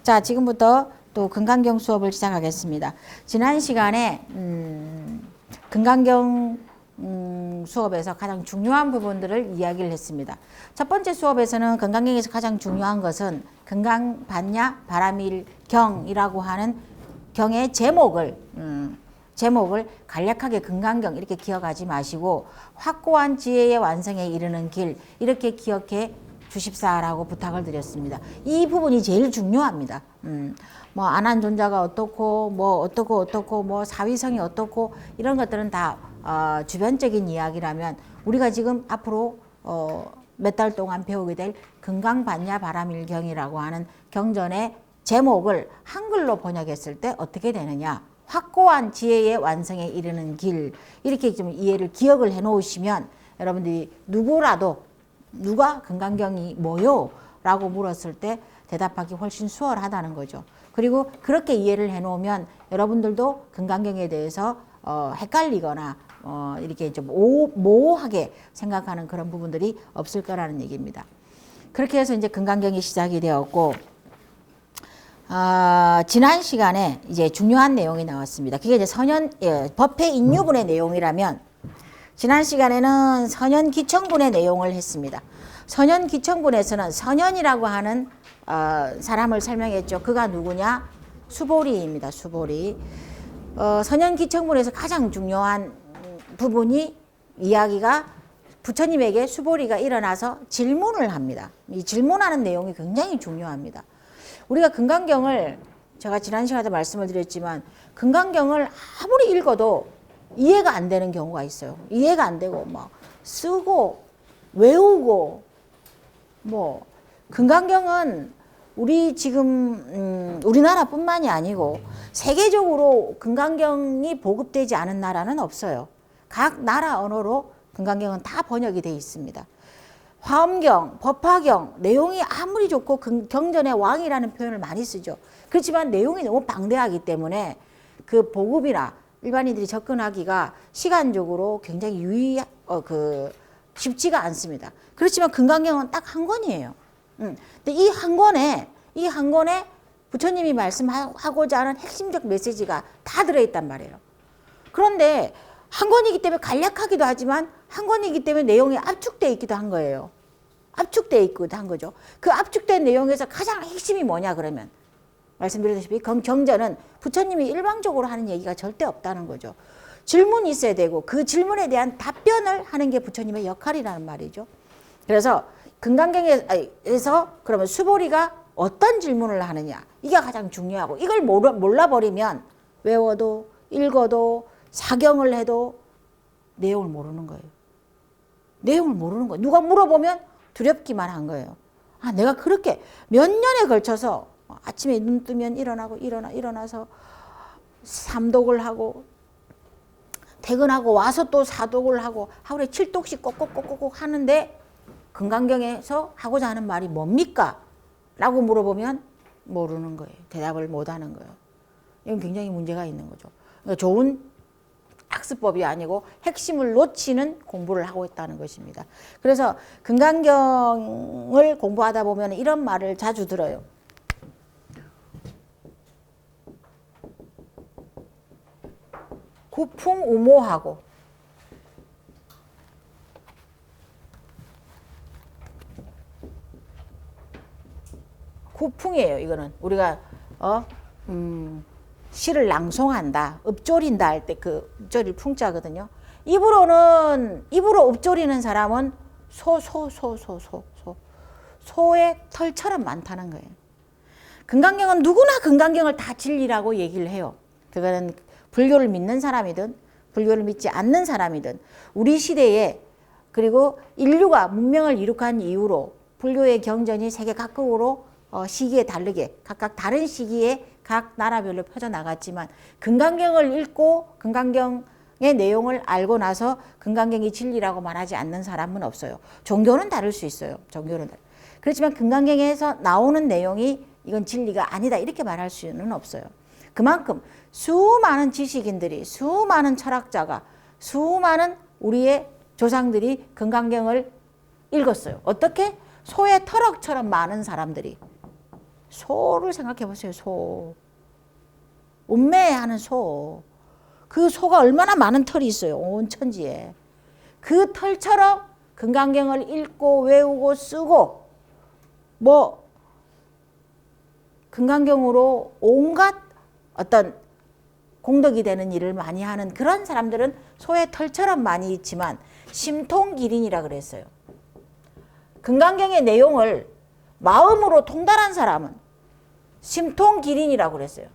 자, 지금부터 또 금강경 수업을 시작하겠습니다. 지난 시간에 금강경 수업에서 가장 중요한 부분들을 이야기를 했습니다. 첫 번째 수업에서는 금강경에서 가장 중요한 것은 금강반야 바라밀경이라고 하는 경의 제목을 간략하게 금강경 이렇게 기억하지 마시고 확고한 지혜의 완성에 이르는 길 이렇게 기억해 주십사라고 부탁을 드렸습니다. 이 부분이 제일 중요합니다. 뭐 안한존자가 어떻고 뭐 어떻고 뭐 사위성이 어떻고 이런 것들은 다 주변적인 이야기라면 우리가 지금 앞으로 몇 달 동안 배우게 될 금강반야 바라밀경이라고 하는 경전의 제목을 한글로 번역했을 때 어떻게 되느냐, 확고한 지혜의 완성에 이르는 길, 이렇게 좀 이해를 기억을 해 놓으시면 여러분들이 누구라도 누가 금강경이 뭐요? 라고 물었을 때 대답하기 훨씬 수월하다는 거죠. 그리고 그렇게 이해를 해 놓으면 여러분들도 금강경에 대해서 헷갈리거나 이렇게 좀 모호하게 생각하는 그런 부분들이 없을 거라는 얘기입니다. 그렇게 해서 이제 금강경이 시작이 되었고, 지난 시간에 이제 중요한 내용이 나왔습니다. 그게 이제 법회 인유분의 내용이라면, 지난 시간에는 선현기청분의 내용을 했습니다. 선현기청분에서는 선현이라고 하는 사람을 설명했죠. 그가 누구냐? 수보리입니다. 수보리. 선현기청분에서 가장 중요한 부분이 이야기가 부처님에게 수보리가 일어나서 질문을 합니다. 이 질문하는 내용이 굉장히 중요합니다. 우리가 금강경을 제가 지난 시간에 말씀을 드렸지만 금강경을 아무리 읽어도 이해가 안 되는 경우가 있어요. 이해가 안 되고 뭐 쓰고 외우고 뭐 금강경은 우리 지금 우리나라뿐만이 아니고 세계적으로 금강경이 보급되지 않은 나라는 없어요. 각 나라 언어로 금강경은 다 번역이 되어 있습니다. 화엄경, 법화경 내용이 아무리 좋고 경전의 왕이라는 표현을 많이 쓰죠. 그렇지만 내용이 너무 방대하기 때문에 그 보급이나 일반인들이 접근하기가 시간적으로 굉장히 쉽지가 않습니다. 그렇지만 금강경은 딱 한 권이에요. 근데 이 한 권에 부처님이 말씀하고자 하는 핵심적 메시지가 다 들어있단 말이에요. 그런데 한 권이기 때문에 간략하기도 하지만 한 권이기 때문에 내용이 압축되어 있기도 한 거예요. 압축되어 있기도 한 거죠. 그 압축된 내용에서 가장 핵심이 뭐냐 그러면 말씀드렸다시피 경전은 부처님이 일방적으로 하는 얘기가 절대 없다는 거죠. 질문이 있어야 되고 그 질문에 대한 답변을 하는 게 부처님의 역할이라는 말이죠. 그래서 금강경에서 그러면 수보리가 어떤 질문을 하느냐 이게 가장 중요하고 이걸 몰라버리면 외워도 읽어도 사경을 해도 내용을 모르는 거예요. 내용을 모르는 거예요. 누가 물어보면 두렵기만 한 거예요. 내가 그렇게 몇 년에 걸쳐서 아침에 눈 뜨면 일어나서 삼독을 하고 퇴근하고 와서 또 사독을 하고 하루에 7독씩 꼭꼭꼭꼭 하는데 금강경에서 하고자 하는 말이 뭡니까? 라고 물어보면 모르는 거예요. 대답을 못 하는 거예요. 이건 굉장히 문제가 있는 거죠. 그러니까 좋은 학습법이 아니고 핵심을 놓치는 공부를 하고 있다는 것입니다. 그래서 금강경을 공부하다 보면 이런 말을 자주 들어요. 고풍우모하고 고풍이에요. 이거는 우리가 시를 낭송한다, 읊조린다 할 때 그 읊조릴 풍자거든요. 입으로 읊조리는 사람은 소의 털처럼 많다는 거예요. 금강경은 누구나 금강경을 다 진리라고 얘기를 해요. 그거는 불교를 믿는 사람이든 불교를 믿지 않는 사람이든 우리 시대에 그리고 인류가 문명을 이룩한 이후로 불교의 경전이 세계 각국으로 시기에 다르게 각각 다른 시기에 각 나라별로 펴져나갔지만 금강경을 읽고 금강경의 내용을 알고 나서 금강경이 진리라고 말하지 않는 사람은 없어요. 종교는 다를 수 있어요. 그렇지만 금강경에서 나오는 내용이 이건 진리가 아니다 이렇게 말할 수는 없어요. 그만큼 수많은 지식인들이 수많은 철학자가 수많은 우리의 조상들이 금강경을 읽었어요. 어떻게? 소의 털럭처럼 많은 사람들이 소를 생각해 보세요. 소. 운매하는 소. 그 소가 얼마나 많은 털이 있어요. 온 천지에. 그 털처럼 금강경을 읽고 외우고 쓰고 뭐 금강경으로 온갖 어떤 공덕이 되는 일을 많이 하는 그런 사람들은 소의 털처럼 많이 있지만 심통기린이라 그랬어요. 금강경의 내용을 마음으로 통달한 사람은 심통기린이라고 그랬어요.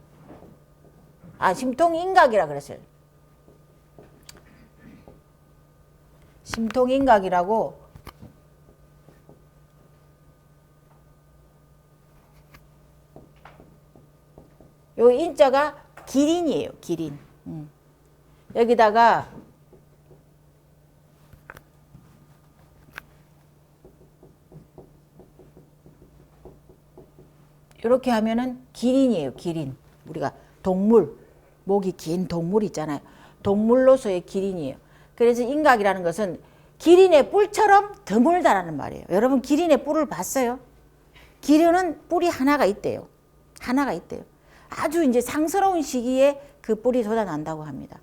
심통인각이라 그랬어요. 심통인각이라고 요 인자가 기린이에요. 기린. 여기다가 이렇게 하면은 기린이에요. 기린. 우리가 동물, 목이 긴 동물 있잖아요. 동물로서의 기린이에요. 그래서 인각이라는 것은 기린의 뿔처럼 드물다라는 말이에요. 여러분 기린의 뿔을 봤어요? 기린은 뿔이 하나가 있대요. 하나가 있대요. 아주 이제 상스러운 시기에 그 뿔이 돋아난다고 합니다.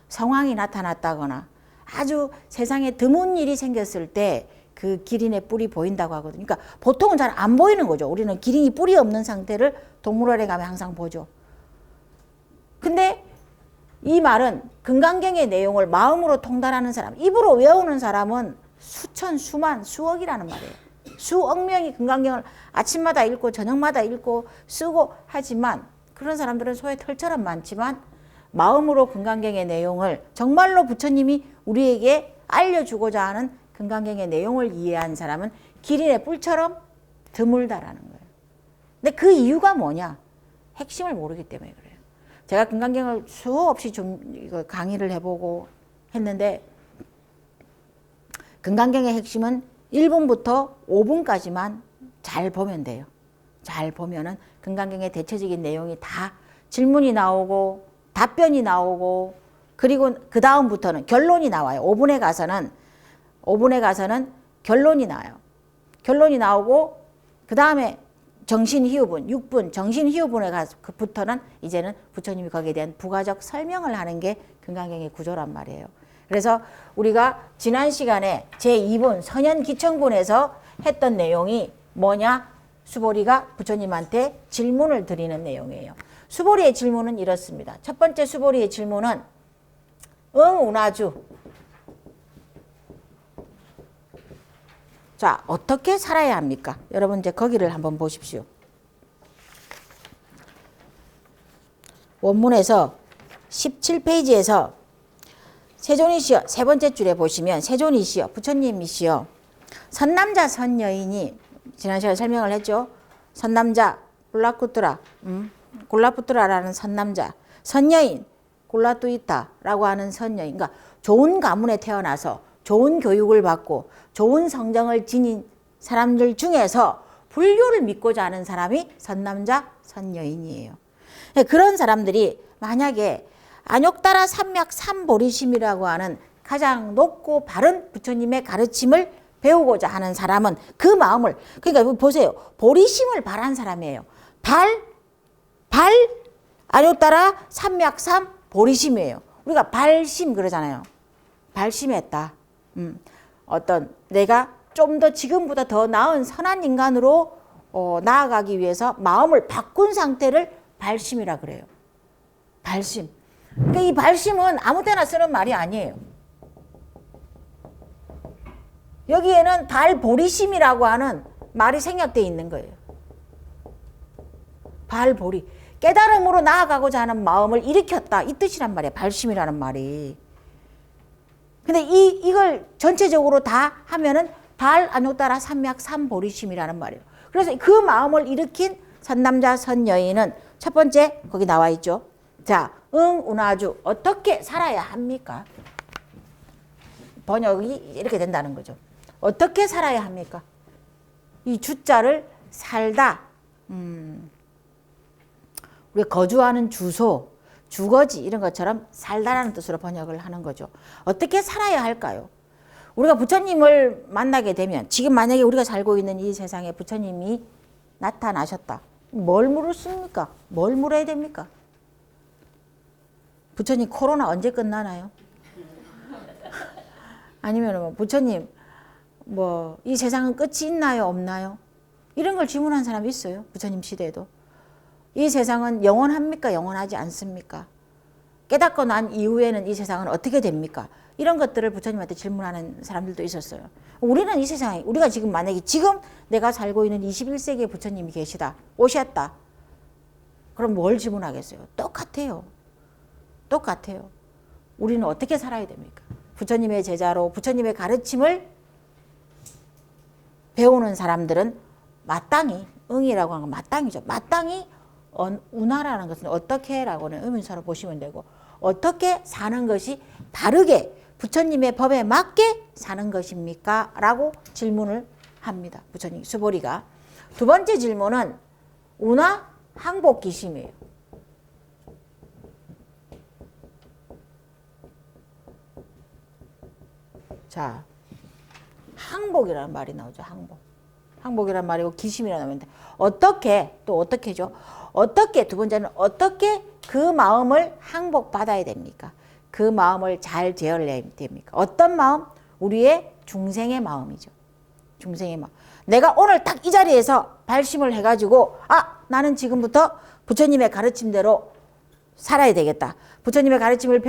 상황이 나타났다거나 아주 세상에 드문 일이 생겼을 때 그 기린의 뿔이 보인다고 하거든요. 그러니까 보통은 잘 안 보이는 거죠. 우리는 기린이 뿔이 없는 상태를 동물원에 가면 항상 보죠. 근데 이 말은 금강경의 내용을 마음으로 통달하는 사람, 입으로 외우는 사람은 수천, 수만, 수억이라는 말이에요. 수억 명이 금강경을 아침마다 읽고 저녁마다 읽고 쓰고 하지만 그런 사람들은 소의 털처럼 많지만 마음으로 금강경의 내용을 정말로 부처님이 우리에게 알려주고자 하는 금강경의 내용을 이해한 사람은 기린의 뿔처럼 드물다라는 거예요. 근데 그 이유가 뭐냐? 핵심을 모르기 때문에 그래요. 제가 금강경을 수없이 좀 강의를 해보고 했는데 금강경의 핵심은 1분부터 5분까지만 잘 보면 돼요. 잘 보면은 금강경의 대체적인 내용이 다 질문이 나오고 답변이 나오고 그리고 그 다음부터는 결론이 나와요. 5분에 가서는 결론이 나요. 결론이 나오고 그 다음에 정신희우분, 6분 정신희우분에 가서부터는 이제는 부처님이 거기에 대한 부가적 설명을 하는 게 금강경의 구조란 말이에요. 그래서 우리가 지난 시간에 제2분 선현기천군에서 했던 내용이 뭐냐? 수보리가 부처님한테 질문을 드리는 내용이에요. 수보리의 질문은 이렇습니다. 첫 번째 수보리의 질문은 운하주. 자, 어떻게 살아야 합니까? 여러분 이제 거기를 한번 보십시오. 원문에서 17페이지에서 세존이시여 세 번째 줄에 보시면 세존이시여 부처님이시여 선남자 선여인이 지난 시간에 설명을 했죠. 선남자 굴라푸트라라는 선남자, 선여인 굴라뚜이타라고 하는 선여인. 그러니까 좋은 가문에 태어나서 좋은 교육을 받고 좋은 성정을 지닌 사람들 중에서 불교를 믿고자 하는 사람이 선남자 선여인이에요. 그런 사람들이 만약에 안욕따라 삼약 삼보리심이라고 하는 가장 높고 바른 부처님의 가르침을 배우고자 하는 사람은 그 마음을, 그러니까 보세요. 보리심을 바란 사람이에요. 안욕따라 삼약 삼보리심이에요. 우리가 발심 그러잖아요. 발심했다. 어떤 내가 좀 더 지금보다 더 나은 선한 인간으로 나아가기 위해서 마음을 바꾼 상태를 발심이라 그래요. 발심. 그러니까 이 발심은 아무 때나 쓰는 말이 아니에요. 여기에는 발보리심이라고 하는 말이 생략되어 있는 거예요. 발보리. 깨달음으로 나아가고자 하는 마음을 일으켰다. 이 뜻이란 말이에요. 발심이라는 말이. 근데 이걸 전체적으로 다 하면은 안욕따라 삼약 삼보리심이라는 말이에요. 그래서 그 마음을 일으킨 선남자 선여인은 첫 번째 거기 나와 있죠. 자, 운하주 어떻게 살아야 합니까? 번역이 이렇게 된다는 거죠. 어떻게 살아야 합니까? 이 주자를 살다. 우리가 거주하는 주소, 주거지 이런 것처럼 살다라는 뜻으로 번역을 하는 거죠. 어떻게 살아야 할까요? 우리가 부처님을 만나게 되면 지금 만약에 우리가 살고 있는 이 세상에 부처님이 나타나셨다. 뭘 물으십니까? 뭘 물어야 됩니까? 부처님 코로나 언제 끝나나요? 아니면 뭐 부처님 뭐 이 세상은 끝이 있나요? 없나요? 이런 걸 질문한 사람이 있어요. 부처님 시대에도. 이 세상은 영원합니까? 영원하지 않습니까? 깨닫고 난 이후에는 이 세상은 어떻게 됩니까? 이런 것들을 부처님한테 질문하는 사람들도 있었어요. 우리는 이 세상에, 우리가 지금 만약에 지금 내가 살고 있는 21세기에 부처님이 계시다, 오셨다. 그럼 뭘 질문하겠어요? 똑같아요. 똑같아요. 우리는 어떻게 살아야 됩니까? 부처님의 제자로 부처님의 가르침을 배우는 사람들은 마땅히, 응이라고 하는 건 마땅히죠. 마땅히 운하라는 것은 어떻게 라고는 의문사로 보시면 되고, 어떻게 사는 것이 바르게 부처님의 법에 맞게 사는 것입니까? 라고 질문을 합니다. 부처님 수보리가. 두 번째 질문은 운하 항복기심이에요. 자, 항복이라는 말이 나오죠. 항복. 항복이라는 말이고 기심이라는 말인데, 어떻게, 또 어떻게죠? 어떻게, 두 번째는 어떻게 그 마음을 항복받아야 됩니까? 그 마음을 잘 제어해야 됩니까? 어떤 마음? 우리의 중생의 마음이죠. 중생의 마음. 내가 오늘 딱 이 자리에서 발심을 해가지고, 아, 나는 지금부터 부처님의 가르침대로 살아야 되겠다. 부처님의 가르침을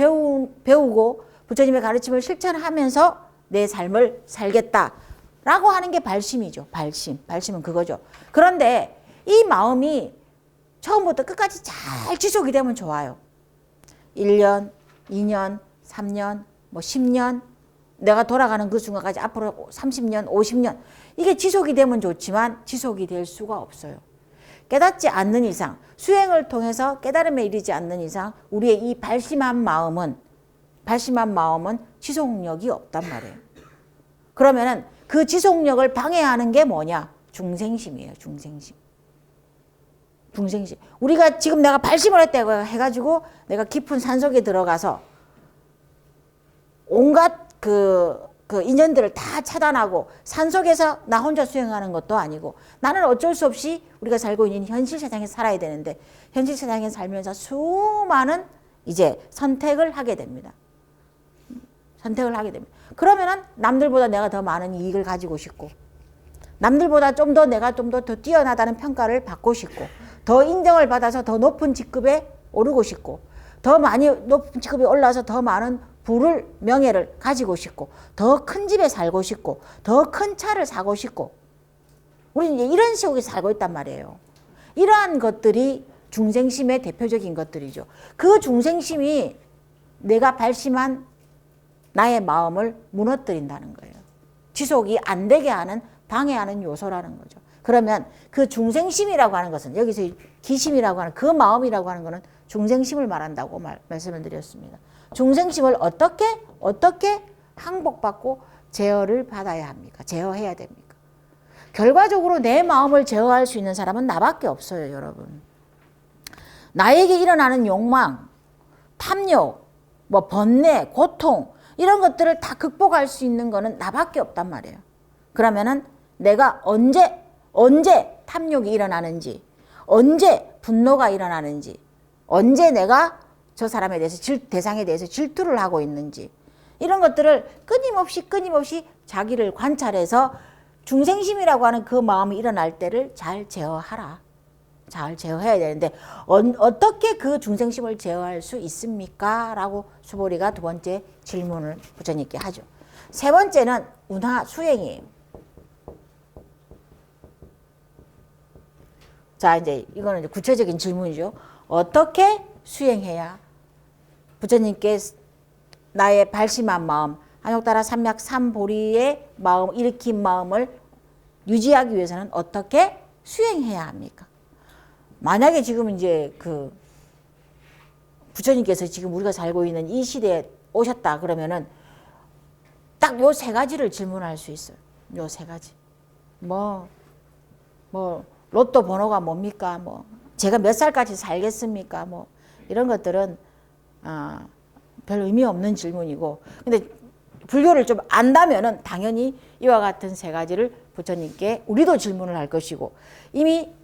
배우고 부처님의 가르침을 실천하면서 내 삶을 살겠다. 라고 하는 게 발심이죠. 발심. 발심은 그거죠. 그런데 이 마음이 처음부터 끝까지 잘 지속이 되면 좋아요. 1년, 2년, 3년, 뭐 10년, 내가 돌아가는 그 순간까지 앞으로 30년, 50년, 이게 지속이 되면 좋지만 지속이 될 수가 없어요. 깨닫지 않는 이상, 수행을 통해서 깨달음에 이르지 않는 이상 우리의 이 발심한 마음은 지속력이 없단 말이에요. 그러면은 그 지속력을 방해하는 게 뭐냐? 중생심이에요. 중생심. 중생심. 우리가 지금 내가 발심을 했다고 해가지고 내가 깊은 산속에 들어가서 온갖 그 인연들을 다 차단하고 산속에서 나 혼자 수행하는 것도 아니고, 나는 어쩔 수 없이 우리가 살고 있는 현실 세상에 살아야 되는데 현실 세상에 살면서 수많은 이제 선택을 하게 됩니다. 선택을 하게 됩니다. 그러면은 남들보다 내가 더 많은 이익을 가지고 싶고, 남들보다 좀 더 내가 좀 더 뛰어나다는 평가를 받고 싶고, 더 인정을 받아서 더 높은 직급에 오르고 싶고, 더 많이 높은 직급에 올라서 더 많은 부를, 명예를 가지고 싶고, 더 큰 집에 살고 싶고, 더 큰 차를 사고 싶고, 우리는 이제 이런 식으로 살고 있단 말이에요. 이러한 것들이 중생심의 대표적인 것들이죠. 그 중생심이 내가 발심한 나의 마음을 무너뜨린다는 거예요. 지속이 안 되게 하는, 방해하는 요소라는 거죠. 그러면 그 중생심이라고 하는 것은, 여기서 기심이라고 하는 그 마음이라고 하는 것은 중생심을 말한다고 말씀을 드렸습니다. 중생심을 어떻게 항복받고 제어를 받아야 합니까? 제어해야 됩니까? 결과적으로 내 마음을 제어할 수 있는 사람은 나밖에 없어요, 여러분. 나에게 일어나는 욕망, 탐욕, 뭐 번뇌, 고통, 이런 것들을 다 극복할 수 있는 거는 나밖에 없단 말이에요. 그러면은 내가 언제 탐욕이 일어나는지, 언제 분노가 일어나는지, 언제 내가 저 사람에 대해서 대상에 대해서 질투를 하고 있는지, 이런 것들을 끊임없이 자기를 관찰해서 중생심이라고 하는 그 마음이 일어날 때를 잘 제어하라. 잘 제어해야 되는데 어떻게 그 중생심을 제어할 수 있습니까? 라고 수보리가 두 번째 질문을 부처님께 하죠. 세 번째는 운하 수행이에요. 자, 이제 이거는 이제 구체적인 질문이죠. 어떻게 수행해야 부처님께 나의 발심한 마음, 한욕따라 삼약 삼보리의 마음, 일으킨 마음을 유지하기 위해서는 어떻게 수행해야 합니까? 만약에 지금 이제 그 부처님께서 지금 우리가 살고 있는 이 시대에 오셨다 그러면은 딱 요 세 가지를 질문할 수 있어요. 요 세 가지. 뭐 로또 번호가 뭡니까? 뭐 제가 몇 살까지 살겠습니까? 뭐 이런 것들은 별 의미 없는 질문이고, 근데 불교를 좀 안다면은 당연히 이와 같은 세 가지를 부처님께 우리도 질문을 할 것이고, 이미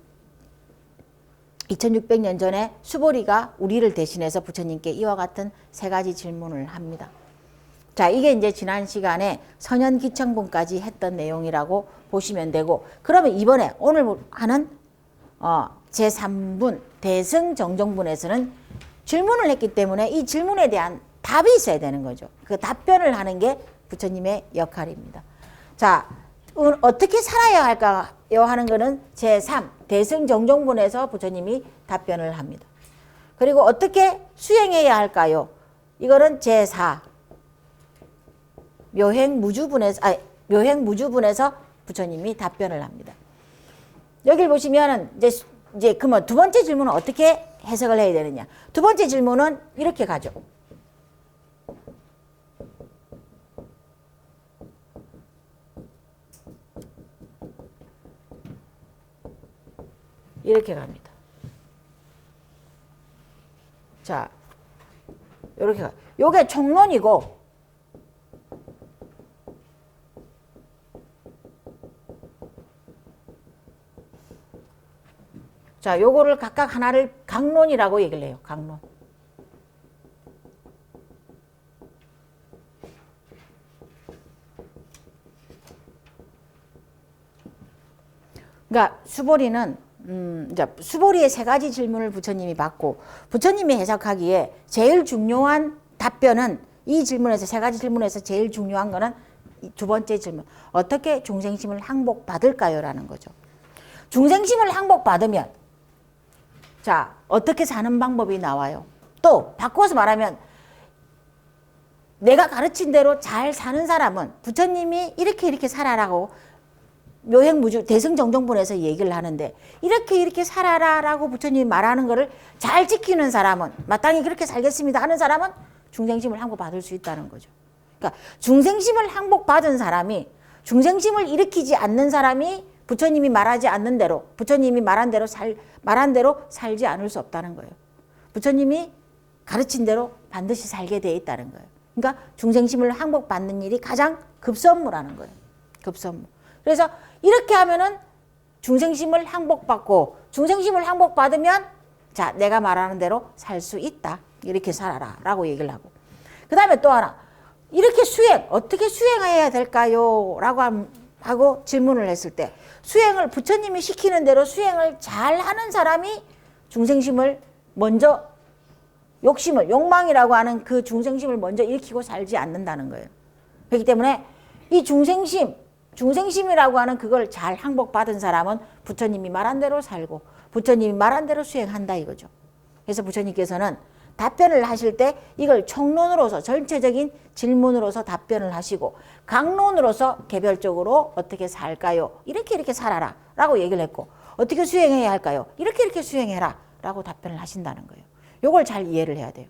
2600년 전에 수보리가 우리를 대신해서 부처님께 이와 같은 세 가지 질문을 합니다. 자, 이게 이제 지난 시간에 선현기청분까지 했던 내용이라고 보시면 되고, 그러면 이번에 오늘 하는 제3분 대승정정분에서는 질문을 했기 때문에 이 질문에 대한 답이 있어야 되는 거죠. 그 답변을 하는 게 부처님의 역할입니다. 자, 어떻게 살아야 할까요 하는 거는 제3 대승정정분에서 부처님이 답변을 합니다. 그리고 어떻게 수행해야 할까요? 이거는 제4 묘행무주분에서 부처님이 답변을 합니다. 여기를 보시면은 이제 그러면 두 번째 질문은 어떻게 해석을 해야 되느냐? 두 번째 질문은 이렇게 가죠. 이렇게 갑니다. 자, 이렇게 가. 요게 총론이고, 자, 요거를 각각 하나를 강론이라고 얘기를 해요. 강론. 그러니까 수보리는 이제 수보리의 세 가지 질문을 부처님이 받고 부처님이 해석하기에 제일 중요한 답변은 이 질문에서 세 가지 질문에서 제일 중요한 거는 두 번째 질문. 어떻게 중생심을 항복받을까요? 라는 거죠. 중생심을 항복받으면 자, 어떻게 사는 방법이 나와요? 또 바꿔서 말하면 내가 가르친 대로 잘 사는 사람은 부처님이 이렇게 살아라고 묘행무주 대승정정분에서 얘기를 하는데 이렇게 살아라라고 부처님이 말하는 거를 잘 지키는 사람은 마땅히 그렇게 살겠습니다 하는 사람은 중생심을 항복받을 수 있다는 거죠. 그러니까 중생심을 항복받은 사람이 중생심을 일으키지 않는 사람이 부처님이 말하지 않는 대로 부처님이 말한 대로 살지 않을 수 없다는 거예요. 부처님이 가르친 대로 반드시 살게 돼 있다는 거예요. 그러니까 중생심을 항복받는 일이 가장 급선무라는 거예요. 급선무. 그래서 이렇게 하면은 중생심을 항복받고 중생심을 항복받으면 자, 내가 말하는 대로 살 수 있다. 이렇게 살아라 라고 얘기를 하고 그 다음에 또 하나 이렇게 어떻게 수행해야 될까요? 하고 질문을 했을 때 수행을 부처님이 시키는 대로 수행을 잘 하는 사람이 중생심을 먼저 욕망이라고 하는 그 중생심을 먼저 일으키고 살지 않는다는 거예요. 그렇기 때문에 이 중생심이라고 하는 그걸 잘 항복받은 사람은 부처님이 말한 대로 살고 부처님이 말한 대로 수행한다 이거죠. 그래서 부처님께서는 답변을 하실 때 이걸 총론으로서 전체적인 질문으로서 답변을 하시고 강론으로서 개별적으로 어떻게 살까요? 이렇게 살아라 라고 얘기를 했고 어떻게 수행해야 할까요? 이렇게 수행해라 라고 답변을 하신다는 거예요. 요걸 잘 이해를 해야 돼요.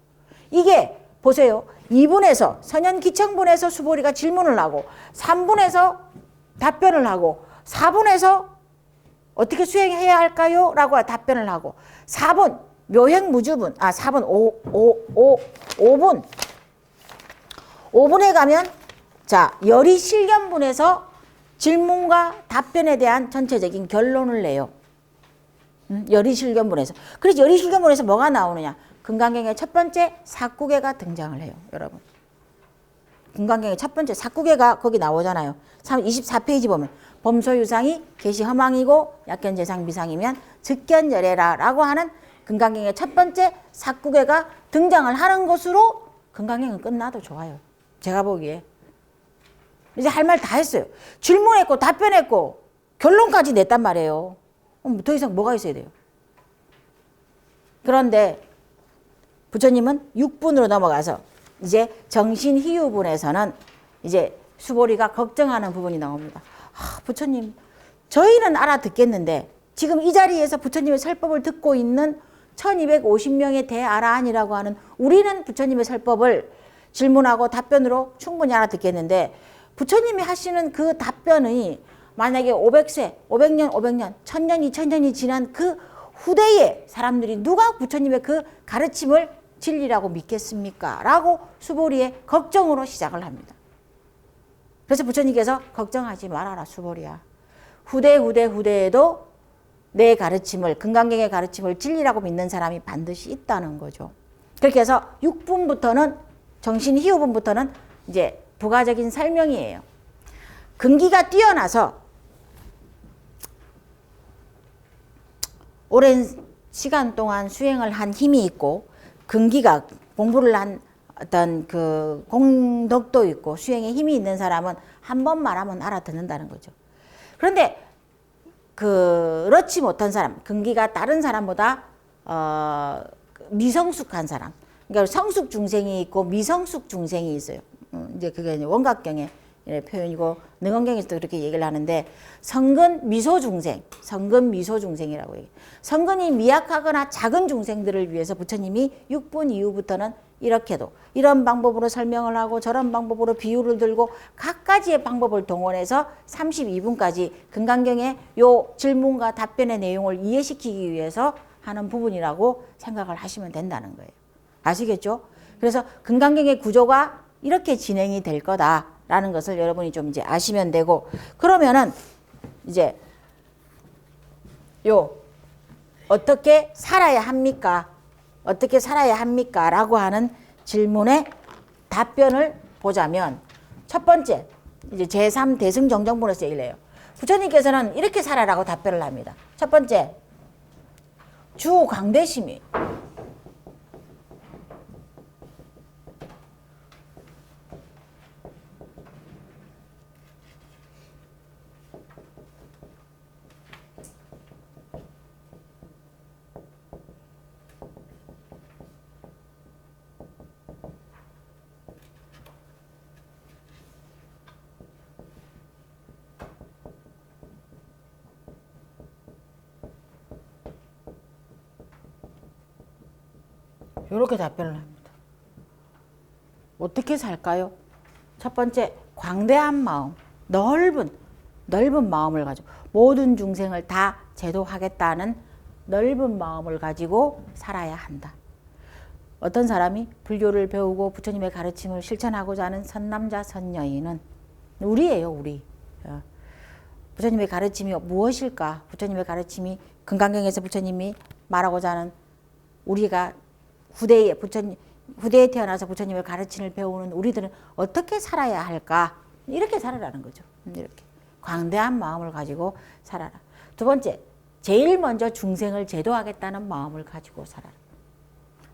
이게 보세요. 2분에서 선현기청분에서 수보리가 질문을 하고 3분에서 답변을 하고 4분에서 어떻게 수행해야 할까요? 라고 답변을 하고 4분 묘행무주분 5분에 가면 자 열의실견분에서 질문과 답변에 대한 전체적인 결론을 내요. 열의실견분에서. 그래서 열의실견분에서 뭐가 나오느냐? 금강경의 첫 번째 사구계가 등장을 해요. 여러분. 금강경의 첫 번째 사구계가 거기 나오잖아요. 24페이지 보면 범소유상이 계시허망이고 약견재상비상이면 즉견열애라 라고 하는 금강경의 첫 번째 사구계가 등장을 하는 것으로 금강경은 끝나도 좋아요. 제가 보기에. 이제 할 말 다 했어요. 질문했고 답변했고 결론까지 냈단 말이에요. 더 이상 뭐가 있어야 돼요. 그런데 부처님은 6분으로 넘어가서 이제 정신희유분에서는 이제 수보리가 걱정하는 부분이 나옵니다. 부처님, 저희는 알아듣겠는데 지금 이 자리에서 부처님의 설법을 듣고 있는 1250명의 대아라한이라고 하는 우리는 부처님의 설법을 질문하고 답변으로 충분히 알아듣겠는데 부처님이 하시는 그 답변이 만약에 500세, 500년, 1000년, 2000년이 지난 그 후대에 사람들이 누가 부처님의 그 가르침을 진리라고 믿겠습니까? 라고 수보리의 걱정으로 시작을 합니다. 그래서 부처님께서 걱정하지 말아라 수보리야. 후대에도 내 가르침을, 금강경의 가르침을 진리라고 믿는 사람이 반드시 있다는 거죠. 그렇게 해서 6분부터는, 정신 희후분부터는 이제 부가적인 설명이에요. 근기가 뛰어나서 오랜 시간 동안 수행을 한 힘이 있고, 근기가 공부를 한 어떤 그 공덕도 있고 수행에 힘이 있는 사람은 한 번 말하면 알아듣는다는 거죠. 그런데 그렇지 못한 사람, 근기가 다른 사람보다 미성숙한 사람, 그러니까 성숙 중생이 있고 미성숙 중생이 있어요. 이제 그게 이제 원각경의 표현이고 능언경에서도 그렇게 얘기를 하는데, 성근 미소 중생, 성근 미소 중생이라고 얘기해요. 성근이 미약하거나 작은 중생들을 위해서 부처님이 6분 이후부터는 이렇게도 이런 방법으로 설명을 하고 저런 방법으로 비유를 들고 각가지의 방법을 동원해서 32분까지 금강경의 요 질문과 답변의 내용을 이해시키기 위해서 하는 부분이라고 생각을 하시면 된다는 거예요. 아시겠죠? 그래서 금강경의 구조가 이렇게 진행이 될 거다라는 것을 여러분이 좀 이제 아시면 되고, 그러면은 이제 요 어떻게 살아야 합니까? 어떻게 살아야 합니까? 라고 하는 질문에 답변을 보자면, 첫 번째, 이제 제3대승정정분에서 얘기를 해요. 부처님께서는 이렇게 살아라고 답변을 합니다. 첫 번째, 주광대심이. 이렇게 답변을 합니다. 어떻게 살까요? 첫 번째, 광대한 마음, 넓은 마음을 가지고 모든 중생을 다 제도하겠다는 넓은 마음을 가지고 살아야 한다. 어떤 사람이 불교를 배우고 부처님의 가르침을 실천하고자 하는 선남자 선여인은 우리예요, 우리. 부처님의 가르침이 무엇일까? 부처님의 가르침이 금강경에서 부처님이 말하고자 하는, 우리가 후대에 태어나서 부처님의 가르침을 배우는 우리들은 어떻게 살아야 할까? 이렇게 살아라는 거죠. 이렇게 광대한 마음을 가지고 살아라. 두 번째, 제일 먼저 중생을 제도하겠다는 마음을 가지고 살아라.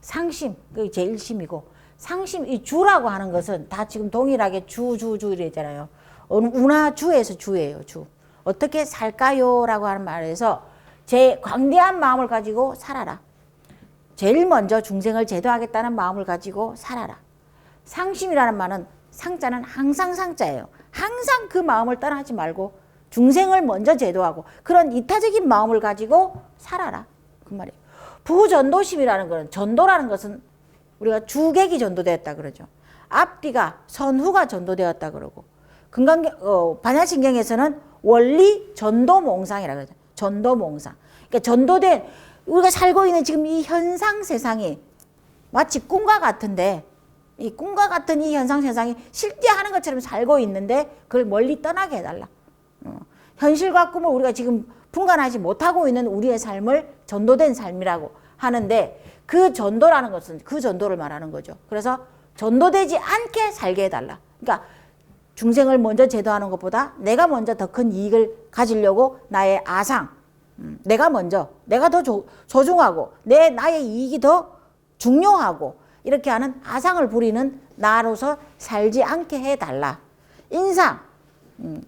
상심, 그게 제일 심이고, 상심, 이 주라고 하는 것은 다 지금 동일하게 주 이랬잖아요. 운하주에서 주예요, 주. 어떻게 살까요? 라고 하는 말에서 제 광대한 마음을 가지고 살아라. 제일 먼저 중생을 제도하겠다는 마음을 가지고 살아라. 상심이라는 말은, 상자는 항상 상자예요. 항상 그 마음을 떠나지 말고 중생을 먼저 제도하고 그런 이타적인 마음을 가지고 살아라. 그 말이에요. 부전도심이라는 것은, 전도라는 것은 우리가 주객이 전도되었다 그러죠. 앞뒤가, 선후가 전도되었다 그러고, 반야신경에서는 원리 전도몽상이라고 그러죠. 전도몽상. 그러니까 전도된, 우리가 살고 있는 지금 이 현상 세상이 마치 꿈과 같은데, 이 꿈과 같은 이 현상 세상이 실제하는 것처럼 살고 있는데 그걸 멀리 떠나게 해달라. 현실과 꿈을 우리가 지금 분간하지 못하고 있는 우리의 삶을 전도된 삶이라고 하는데, 그 전도라는 것은 그 전도를 말하는 거죠. 그래서 전도되지 않게 살게 해달라. 그러니까 중생을 먼저 제도하는 것보다 내가 먼저 더 큰 이익을 가지려고 나의 아상, 내가 더 소중하고 나의 이익이 더 중요하고 이렇게 하는 아상을 부리는 나로서 살지 않게 해달라. 인상,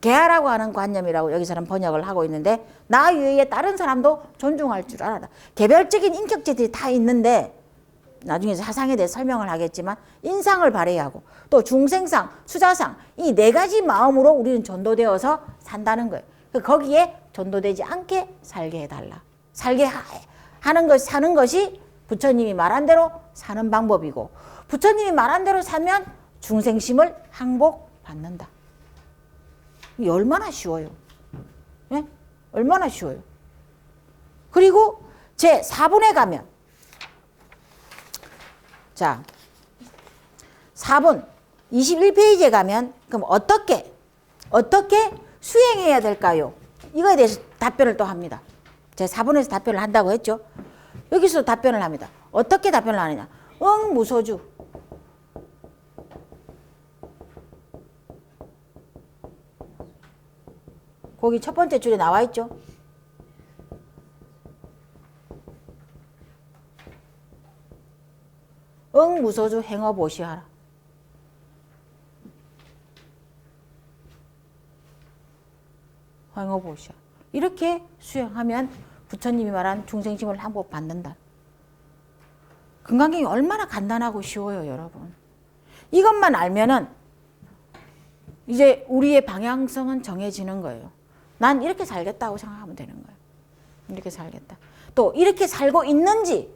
개하라고 하는 관념이라고 여기서는 번역을 하고 있는데, 나 외에 다른 사람도 존중할 줄 알아라. 개별적인 인격체들이 다 있는데, 나중에 사상에 대해 설명을 하겠지만 인상을 발휘해야 하고, 또 중생상, 수자상, 이 네 가지 마음으로 우리는 전도되어서 산다는 거예요. 거기에 전도되지 않게 살게 해달라. 살게 하는 것, 사는 것이 부처님이 말한 대로 사는 방법이고, 부처님이 말한 대로 사면 중생심을 항복받는다. 이게 얼마나 쉬워요. 네? 얼마나 쉬워요. 그리고 제 4분에 가면, 자, 4분 21페이지에 가면, 그럼 어떻게 수행해야 될까요? 이거에 대해서 답변을 또 합니다. 제 4번에서 답변을 한다고 했죠. 여기서 답변을 합니다. 어떻게 답변을 하느냐. 응, 무소주. 거기 첫 번째 줄에 나와 있죠. 응, 무소주 행어 보시하라. 행어 보시하라. 이렇게 수행하면 부처님이 말한 중생심을 한복 받는다. 금강경이 얼마나 간단하고 쉬워요, 여러분. 이것만 알면은 이제 우리의 방향성은 정해지는 거예요. 난 이렇게 살겠다고 생각하면 되는 거예요. 이렇게 살겠다. 또 이렇게 살고 있는지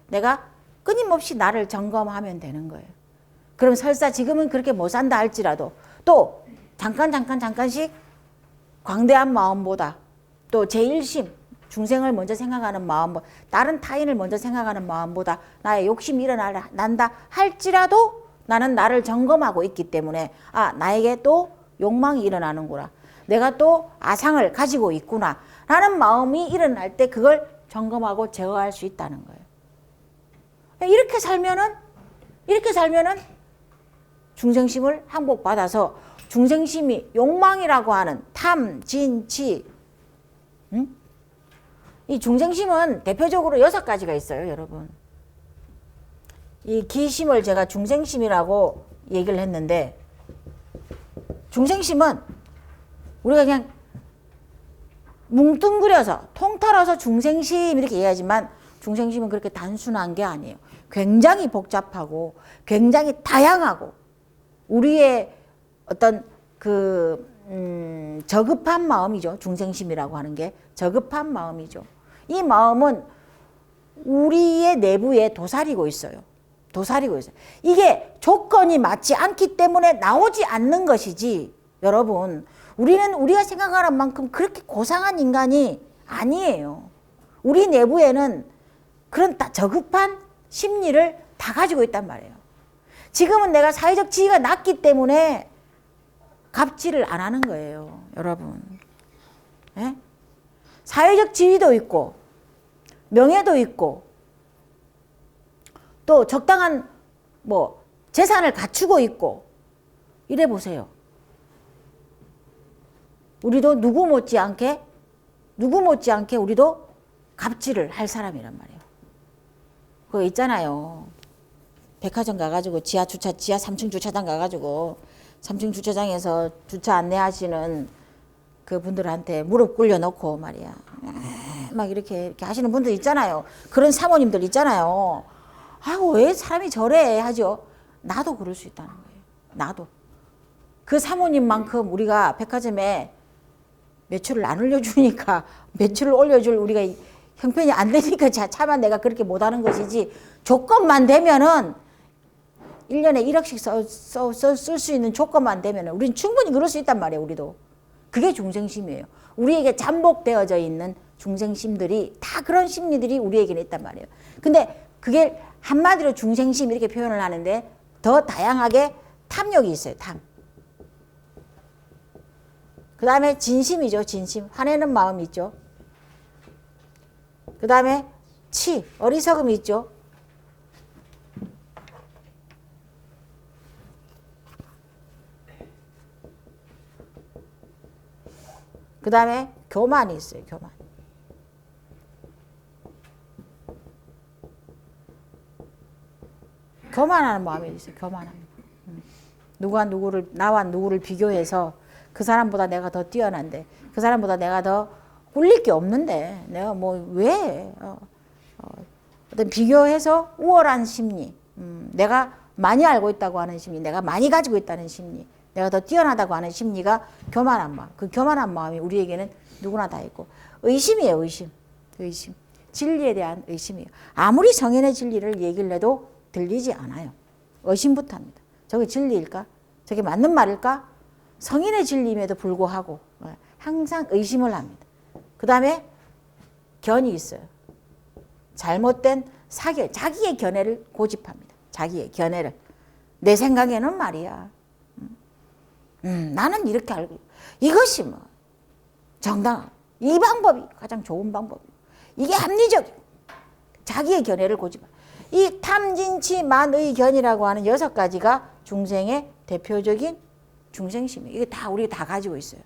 내가 끊임없이 나를 점검하면 되는 거예요. 그럼 설사 지금은 그렇게 못 산다 할지라도 또 잠깐씩 광대한 마음보다 또 제1심, 중생을 먼저 생각하는 마음보다 다른 타인을 먼저 생각하는 마음보다 나의 욕심이 일어난다 할지라도 나는 나를 점검하고 있기 때문에 아, 나에게 또 욕망이 일어나는구나. 내가 또 아상을 가지고 있구나. 라는 마음이 일어날 때 그걸 점검하고 제어할 수 있다는 거예요. 이렇게 살면은 중생심을 항복받아서 중생심이 욕망이라고 하는 탐, 진, 치. 이 중생심은 대표적으로 6가지가 있어요, 여러분. 이 기심을 제가 중생심이라고 얘기를 했는데 중생심은 우리가 그냥 뭉뚱그려서 통틀어서 중생심 이렇게 얘기하지만 중생심은 그렇게 단순한 게 아니에요. 굉장히 복잡하고 굉장히 다양하고 우리의 어떤 저급한 마음이죠. 중생심이라고 하는 게 저급한 마음이죠. 이 마음은 우리의 내부에 도사리고 있어요. 이게 조건이 맞지 않기 때문에 나오지 않는 것이지 여러분 우리는 우리가 생각하는 만큼 그렇게 고상한 인간이 아니에요. 우리 내부에는 그런 저급한 심리를 다 가지고 있단 말이에요. 지금은 내가 사회적 지위가 낮기 때문에 갑질을 안 하는 거예요, 여러분. 예? 사회적 지위도 있고 명예도 있고 또 적당한 재산을 갖추고 있고 이래 보세요. 우리도 누구 못지않게 우리도 갑질을 할 사람이란 말이에요. 그거 있잖아요. 백화점 가가지고 지하 3층 주차장 가가지고 3층 주차장에서 주차 안내하시는 그 분들한테 무릎 꿇려놓고 말이야. 막 이렇게 하시는 분들 있잖아요. 그런 사모님들 있잖아요. 아이고, 왜 사람이 저래 하죠. 나도 그럴 수 있다는 거예요. 나도. 그 사모님만큼 우리가 백화점에 매출을 안 올려주니까 매출을 올려줄 우리가 형편이 안 되니까 차마 내가 그렇게 못하는 것이지 조건만 되면은 1년에 1억씩 쓸 수 있는 조건만 되면은 우리는 충분히 그럴 수 있단 말이에요. 우리도. 그게 중생심이에요. 우리에게 잠복되어져 있는 중생심들이 다 그런 심리들이 우리에게는 있단 말이에요. 근데 그게 한마디로 중생심 이렇게 표현을 하는데 더 다양하게 탐욕이 있어요. 탐. 그 다음에 진심이죠. 진심. 화내는 마음이 있죠. 그 다음에 치. 어리석음이 있죠. 그 다음에 교만이 있어요. 교만. 교만하는 마음이 있어요. 교만하는 마음. 나와 누구를 비교해서 그 사람보다 내가 더 뛰어난데 그 사람보다 내가 더 꿀릴 게 없는데 내가 왜 어떤 비교해서 우월한 심리, 내가 많이 알고 있다고 하는 심리, 내가 많이 가지고 있다는 심리, 내가 더 뛰어나다고 하는 심리가 교만한 마음. 그 교만한 마음이 우리에게는 누구나 다 있고 의심이에요. 의심. 진리에 대한 의심이에요. 아무리 성인의 진리를 얘기를 해도 들리지 않아요. 의심부터 합니다. 저게 진리일까? 저게 맞는 말일까? 성인의 진리임에도 불구하고 항상 의심을 합니다. 그 다음에 견이 있어요. 잘못된 사견, 자기의 견해를 고집합니다. 자기의 견해를. 내 생각에는 말이야. 나는 이렇게 알고 이것이 정당 이 방법이 가장 좋은 방법이에요. 이게 합리적이에요. 자기의 견해를 고집하. 이 탐진치 만의견이라고 하는 6가지가 중생의 대표적인 중생심이에요. 이게 다 우리 다 가지고 있어요.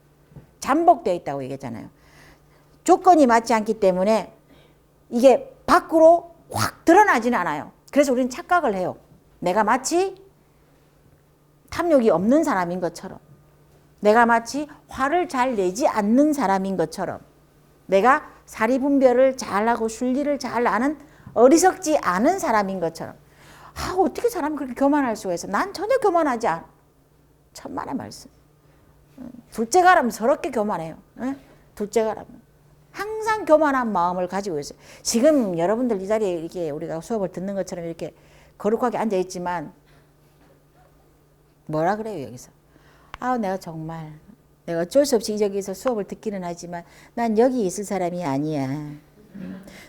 잠복되어 있다고 얘기했잖아요. 조건이 맞지 않기 때문에 이게 밖으로 확 드러나지는 않아요. 그래서 우리는 착각을 해요. 내가 마치 탐욕이 없는 사람인 것처럼, 내가 마치 화를 잘 내지 않는 사람인 것처럼, 내가 사리분별을 잘하고 순리를 잘 아는 어리석지 않은 사람인 것처럼. 어떻게 사람이 그렇게 교만할 수가 있어? 난 전혀 교만하지 않아. 천만의 말씀. 둘째 가라면 서럽게 교만해요. 둘째 가라면. 항상 교만한 마음을 가지고 있어요. 지금 여러분들 이 자리에 이렇게 우리가 수업을 듣는 것처럼 이렇게 거룩하게 앉아있지만, 뭐라 그래요, 여기서? 내가 정말, 내가 어쩔 수 없이 여기서 수업을 듣기는 하지만, 난 여기 있을 사람이 아니야.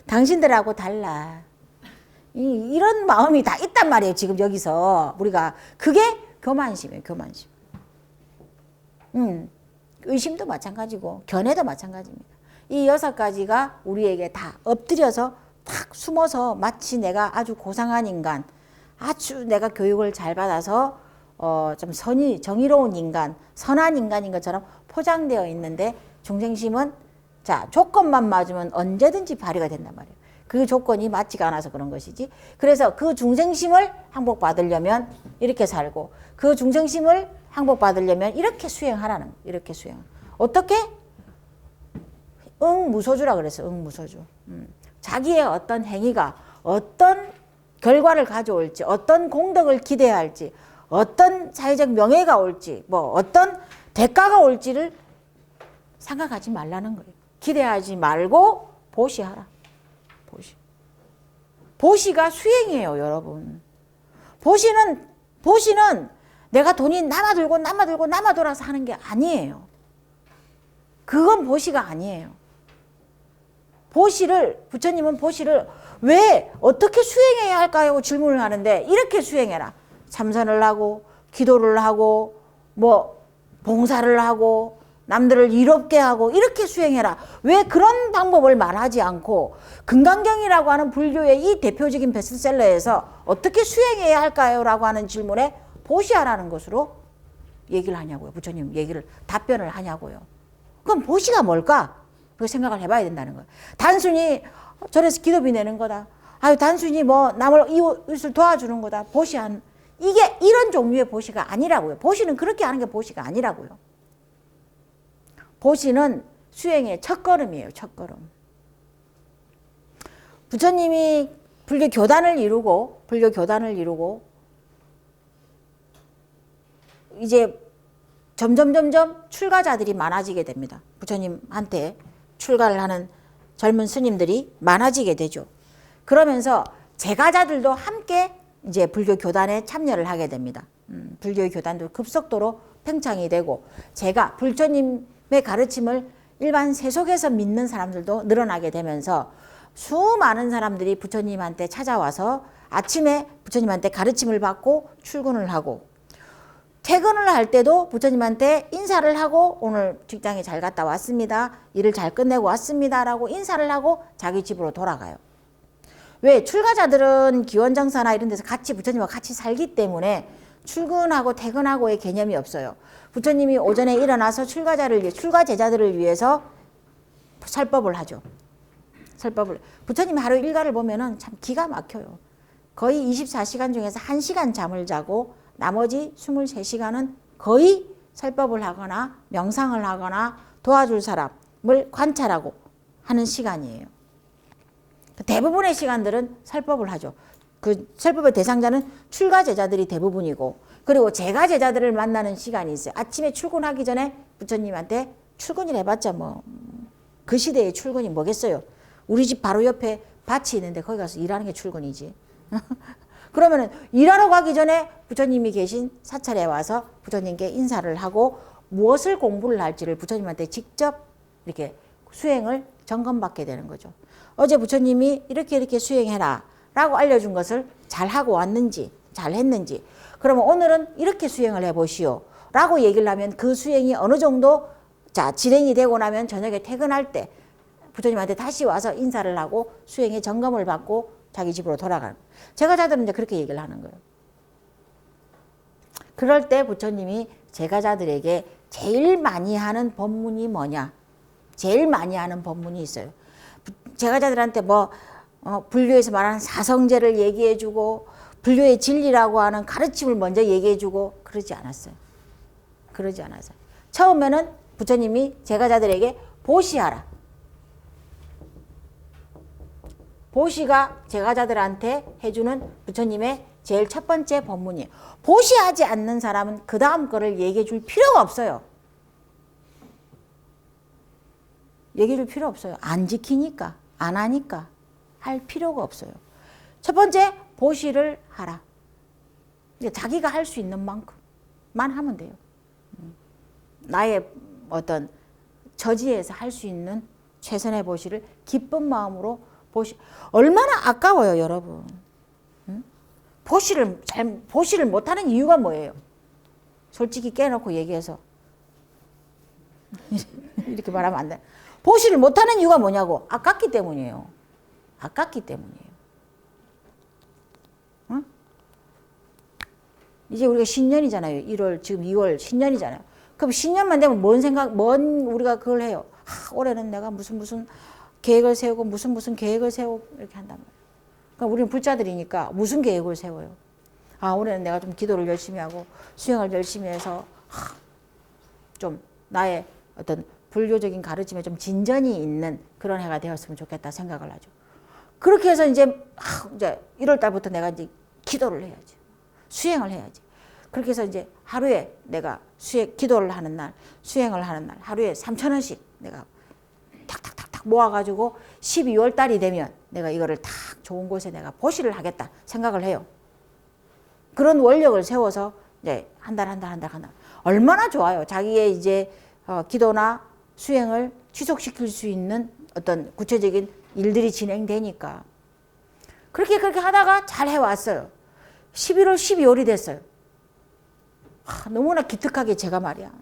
당신들하고 달라. 이런 마음이 다 있단 말이에요, 지금 여기서. 우리가. 그게 교만심이에요, 교만심. 의심도 마찬가지고, 견해도 마찬가지입니다. 이 6가지가 우리에게 다 엎드려서 탁 숨어서 마치 내가 아주 고상한 인간, 아주 내가 교육을 잘 받아서 좀 정의로운 인간, 선한 인간인 것처럼 포장되어 있는데, 중생심은 자, 조건만 맞으면 언제든지 발휘가 된단 말이에요. 그 조건이 맞지가 않아서 그런 것이지. 그래서 그 중생심을 항복받으려면 이렇게 살고, 그 중생심을 항복받으려면 이렇게 수행하라는 거예요. 이렇게 수행. 어떻게? 응무소주라 그랬어요. 응무소주. 자기의 어떤 행위가 어떤 결과를 가져올지, 어떤 공덕을 기대해야 할지, 어떤 사회적 명예가 올지, 어떤 대가가 올지를 생각하지 말라는 거예요. 기대하지 말고 보시하라. 보시가 수행이에요, 여러분. 보시는 내가 돈이 남아돌아서 하는 게 아니에요. 그건 보시가 아니에요. 부처님은 보시를 왜 어떻게 수행해야 할까요? 질문을 하는데, 이렇게 수행해라. 참선을 하고, 기도를 하고, 봉사를 하고, 남들을 이롭게 하고, 이렇게 수행해라. 왜 그런 방법을 말하지 않고, 금강경이라고 하는 불교의 이 대표적인 베스트셀러에서 어떻게 수행해야 할까요? 라고 하는 질문에 보시하라는 것으로 얘기를 하냐고요. 부처님 답변을 하냐고요. 그럼 보시가 뭘까? 그 생각을 해봐야 된다는 거예요. 단순히 절에서 기도비 내는 거다. 단순히 남을 이웃을 도와주는 거다. 이게 이런 종류의 보시가 아니라고요. 보시는 그렇게 하는 게 보시가 아니라고요. 보시는 수행의 첫걸음이에요. 첫걸음. 부처님이 불교 교단을 이루고 이제 점점 출가자들이 많아지게 됩니다. 부처님한테 출가를 하는 젊은 스님들이 많아지게 되죠. 그러면서 제가자들도 함께 이제 불교 교단에 참여를 하게 됩니다. 불교의 교단도 급속도로 팽창이 되고, 부처님의 가르침을 일반 세속에서 믿는 사람들도 늘어나게 되면서 수많은 사람들이 부처님한테 찾아와서 아침에 부처님한테 가르침을 받고 출근을 하고, 퇴근을 할 때도 부처님한테 인사를 하고, 오늘 직장에 잘 갔다 왔습니다. 일을 잘 끝내고 왔습니다. 라고 인사를 하고 자기 집으로 돌아가요. 왜? 출가자들은 기원정사나 이런 데서 부처님과 같이 살기 때문에 출근하고 퇴근하고의 개념이 없어요. 부처님이 오전에 일어나서 출가 제자들을 위해서 설법을 하죠. 부처님이 하루 일과를 보면은 참 기가 막혀요. 거의 24시간 중에서 1시간 잠을 자고 나머지 23시간은 거의 설법을 하거나 명상을 하거나 도와줄 사람을 관찰하고 하는 시간이에요. 대부분의 시간들은 설법을 하죠. 그 설법의 대상자는 출가 제자들이 대부분이고, 그리고 제가 제자들을 만나는 시간이 있어요. 아침에 출근하기 전에 부처님한테 출근을 해봤자 그 시대의 출근이 뭐겠어요. 우리 집 바로 옆에 밭이 있는데 거기 가서 일하는 게 출근이지. 그러면은 일하러 가기 전에 부처님이 계신 사찰에 와서 부처님께 인사를 하고 무엇을 공부를 할지를 부처님한테 직접 이렇게 수행을 점검받게 되는 거죠. 어제 부처님이 이렇게 수행해라 라고 알려준 것을 잘하고 왔는지, 잘했는지, 그러면 오늘은 이렇게 수행을 해보시오 라고 얘기를 하면 그 수행이 어느 정도 자, 진행이 되고 나면 저녁에 퇴근할 때 부처님한테 다시 와서 인사를 하고 수행의 점검을 받고 자기 집으로 돌아가는 거예요. 제가자들은 이제 그렇게 얘기를 하는 거예요. 그럴 때 부처님이 제가자들에게 제일 많이 하는 법문이 뭐냐? 제일 많이 하는 법문이 있어요. 제가자들한테 불교에서 말하는 사성제를 얘기해주고 불교의 진리라고 하는 가르침을 먼저 얘기해주고 그러지 않았어요. 그러지 않았어요. 처음에는 부처님이 제가자들에게 보시하라. 보시가 제가자들한테 해주는 부처님의 제일 첫 번째 법문이에요. 보시하지 않는 사람은 그 다음 거를 얘기해 줄 필요가 없어요. 얘기해 줄 필요 없어요. 안 지키니까, 안 하니까 할 필요가 없어요. 첫 번째, 보시를 하라. 자기가 할 수 있는 만큼만 하면 돼요. 나의 어떤 저지에서 할 수 있는 최선의 보시를 기쁜 마음으로 보시. 얼마나 아까워요, 여러분. 보시를 못하는 이유가 뭐예요? 솔직히 깨놓고 얘기해서 이렇게 말하면 안 돼. 보시를 못하는 이유가 뭐냐고. 아깝기 때문이에요. 아깝기 때문이에요. 응? 이제 우리가 신년이잖아요. 1월, 지금 2월 신년이잖아요. 그럼 신년만 되면 우리가 그걸 해요. 올해는 내가 무슨 계획을 세우고 무슨 계획을 세우고 이렇게 한단 말이에요. 그러니까 우리는 불자들이니까 무슨 계획을 세워요? 올해는 내가 좀 기도를 열심히 하고 수행을 열심히 해서 좀 나의 어떤 불교적인 가르침에 좀 진전이 있는 그런 해가 되었으면 좋겠다 생각을 하죠. 그렇게 해서 이제 1월 달부터 내가 이제 기도를 해야지. 수행을 해야지. 그렇게 해서 이제 하루에 내가 기도를 하는 날, 수행을 하는 날, 하루에 3,000원씩 내가 탁탁탁탁 모아가지고 12월 달이 되면 내가 이거를 탁 좋은 곳에 내가 보시를 하겠다 생각을 해요. 그런 원력을 세워서 이제 한 달. 얼마나 좋아요. 자기의 이제 기도나 수행을 지속시킬 수 있는 어떤 구체적인 일들이 진행되니까. 그렇게 하다가 잘 해왔어요. 11월, 12월이 됐어요. 너무나 기특하게 제가 말이야.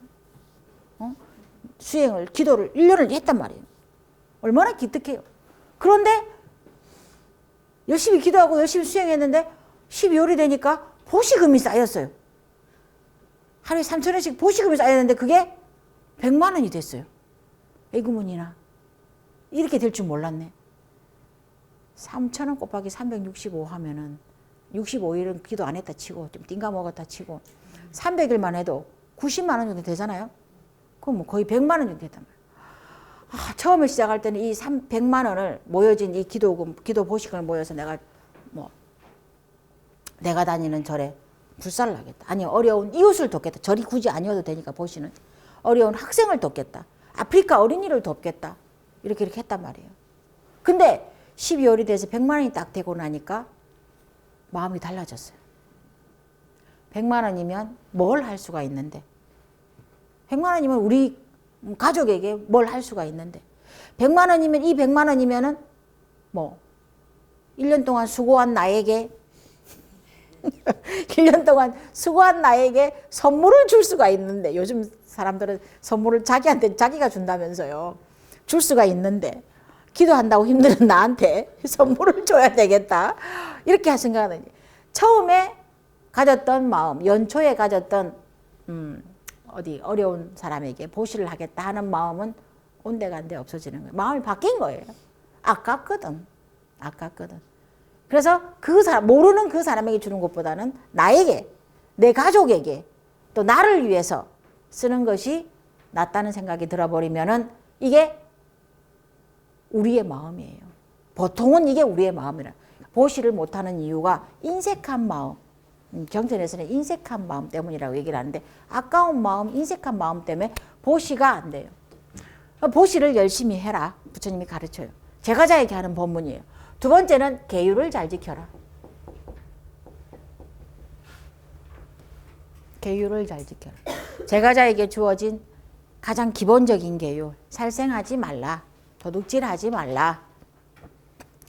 수행을, 기도를 1년을 했단 말이에요. 얼마나 기특해요. 그런데 열심히 기도하고 열심히 수행했는데 12월이 되니까 보시금이 쌓였어요. 하루에 3,000원씩 보시금이 쌓였는데 그게 100만 원이 됐어요. 에구문이나 이렇게 될 줄 몰랐네. 3,000원 곱하기 365 하면은 65일은 기도 안 했다 치고 좀 띵가 먹었다 치고 300일만 해도 90만 원 정도 되잖아요. 그럼 뭐 거의 100만 원 정도 됐단 말이에요. 처음에 시작할 때는 이 100만 원을 모여진 이 기도 보시금을 모여서 내가 다니는 절에 불사를 하겠다. 아니 어려운 이웃을 돕겠다. 절이 굳이 아니어도 되니까 보시는 어려운 학생을 돕겠다. 아프리카 어린이를 돕겠다. 이렇게 했단 말이에요. 근데 12월이 돼서 100만 원이 딱 되고 나니까 마음이 달라졌어요. 100만 원이면 뭘 할 수가 있는데 100만 원이면 우리 가족에게 뭘 할 수가 있는데 100만 원이면 이 100만 원이면은 1년 동안 수고한 나에게 1년 동안 수고한 나에게 선물을 줄 수가 있는데 요즘 사람들은 선물을 자기한테 자기가 준다면서요. 줄 수가 있는데 기도한다고 힘드는 나한테 선물을 줘야 되겠다. 이렇게 생각하는 처음에 가졌던 마음, 연초에 가졌던 어려운 사람에게 보시를 하겠다 하는 마음은 온데간데 없어지는 거예요. 마음이 바뀐 거예요. 아깝거든. 그래서 모르는 그 사람에게 주는 것보다는 나에게, 내 가족에게, 또 나를 위해서 쓰는 것이 낫다는 생각이 들어버리면은 이게 우리의 마음이에요. 보통은 이게 우리의 마음이라. 보시를 못하는 이유가 인색한 마음. 경전에서는 인색한 마음 때문이라고 얘기를 하는데 아까운 마음, 인색한 마음 때문에 보시가 안 돼요. 보시를 열심히 해라. 부처님이 가르쳐요. 제가자에게 하는 법문이에요. 두 번째는 계율을 잘 지켜라. 계율을 잘 지켜라. 제가자에게 주어진 가장 기본적인 계율. 살생하지 말라. 도둑질하지 말라.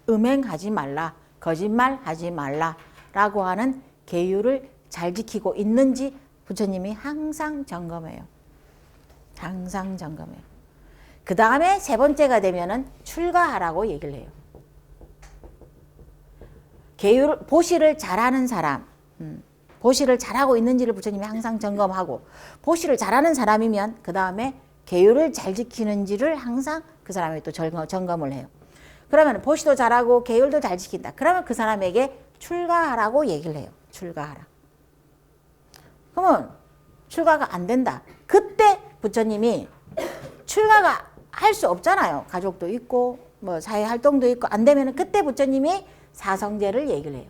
음행하지 말라. 거짓말하지 말라. 라고 하는 계율을 잘 지키고 있는지 부처님이 항상 점검해요. 항상 점검해요. 그 다음에 세 번째가 되면은 출가하라고 얘기를 해요. 보시를 잘하는 사람, 보시를 잘하고 있는지를 부처님이 항상 점검하고, 보시를 잘하는 사람이면 그 다음에 계율을 잘 지키는지를 항상 그 사람이 또 점검을 해요. 그러면 보시도 잘하고 계율도 잘 지킨다. 그러면 그 사람에게 출가하라고 얘기를 해요. 출가하라. 그러면 출가가 안 된다. 그때 부처님이 출가가 할 수 없잖아요. 가족도 있고 뭐 사회 활동도 있고 안 되면 그때 부처님이 사성제를 얘기를 해요.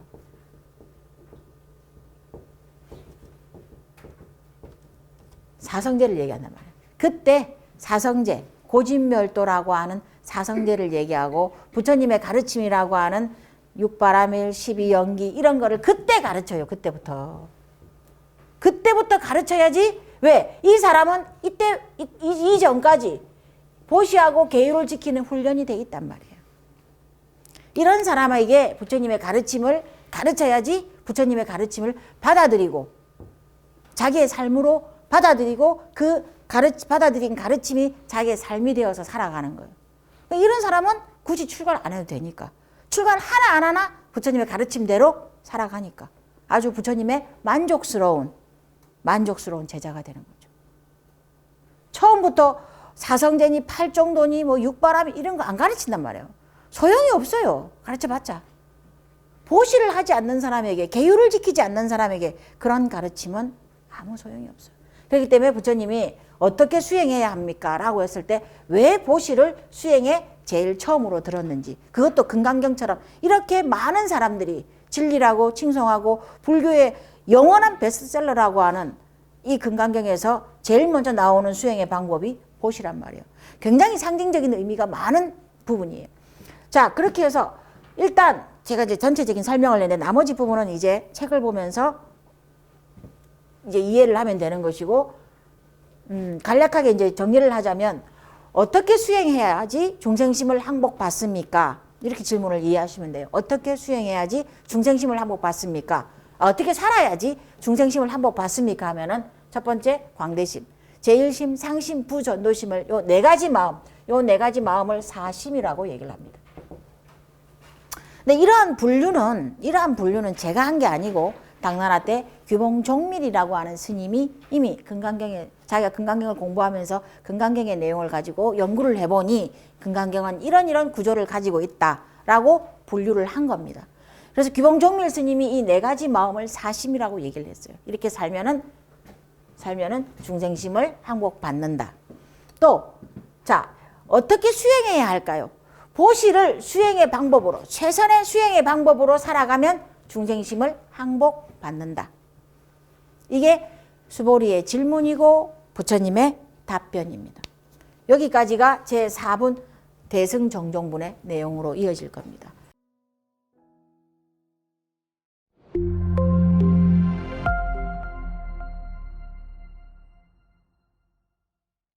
사성제를 얘기한단 말이에요. 그때 사성제, 고진멸도라고 하는 사성제를 얘기하고 부처님의 가르침이라고 하는 육바라밀, 12연기 이런 거를 그때 가르쳐요. 그때부터 가르쳐야지. 왜? 이 사람은 이때 이전까지 보시하고 계율을 지키는 훈련이 돼 있단 말이에요. 이런 사람에게 부처님의 가르침을 가르쳐야지 부처님의 가르침을 받아들이고 자기의 삶으로 받아들이고 그 받아들인 가르침이 자기의 삶이 되어서 살아가는 거예요. 이런 사람은 굳이 출가를 안 해도 되니까. 출가를 하나 안 하나 부처님의 가르침대로 살아가니까. 아주 부처님의 만족스러운 제자가 되는 거죠. 처음부터 사성제니 팔정도니 뭐 육바람이 이런 거 안 가르친단 말이에요. 소용이 없어요. 가르쳐봤자. 보시를 하지 않는 사람에게, 계율을 지키지 않는 사람에게 그런 가르침은 아무 소용이 없어요. 그렇기 때문에 부처님이 어떻게 수행해야 합니까? 라고 했을 때 왜 보시를 수행에 제일 처음으로 들었는지, 그것도 금강경처럼 이렇게 많은 사람들이 진리라고 칭송하고 불교의 영원한 베스트셀러라고 하는 이 금강경에서 제일 먼저 나오는 수행의 방법이 보시란 말이에요. 굉장히 상징적인 의미가 많은 부분이에요. 자, 그렇게 해서 일단 제가 이제 전체적인 설명을 했는데 나머지 부분은 이제 책을 보면서 이제 이해를 하면 되는 것이고, 간략하게 이제 정리를 하자면 어떻게 수행해야지 중생심을 항복받습니까? 이렇게 질문을 이해하시면 돼요. 어떻게 수행해야지 중생심을 항복받습니까? 어떻게 살아야지 중생심을 항복받습니까? 하면은 첫 번째 광대심, 제일심, 상심, 부전도심을 요 네 가지 마음을 사심이라고 얘기를 합니다. 근데 이러한 분류는 제가 한 게 아니고 당나라 때 규봉종밀이라고 하는 스님이 이미 자기가 금강경을 공부하면서 금강경의 내용을 가지고 연구를 해보니 금강경은 이런 구조를 가지고 있다라고 분류를 한 겁니다. 그래서 규봉종밀 스님이 이 네 가지 마음을 사심이라고 얘기를 했어요. 이렇게 살면은 중생심을 항복받는다. 또, 자, 어떻게 수행해야 할까요? 보시를 수행의 방법으로, 최선의 수행의 방법으로 살아가면 중생심을 항복받는다. 이게 수보리의 질문이고 부처님의 답변입니다. 여기까지가 제4분 대승정종분의 내용으로 이어질 겁니다.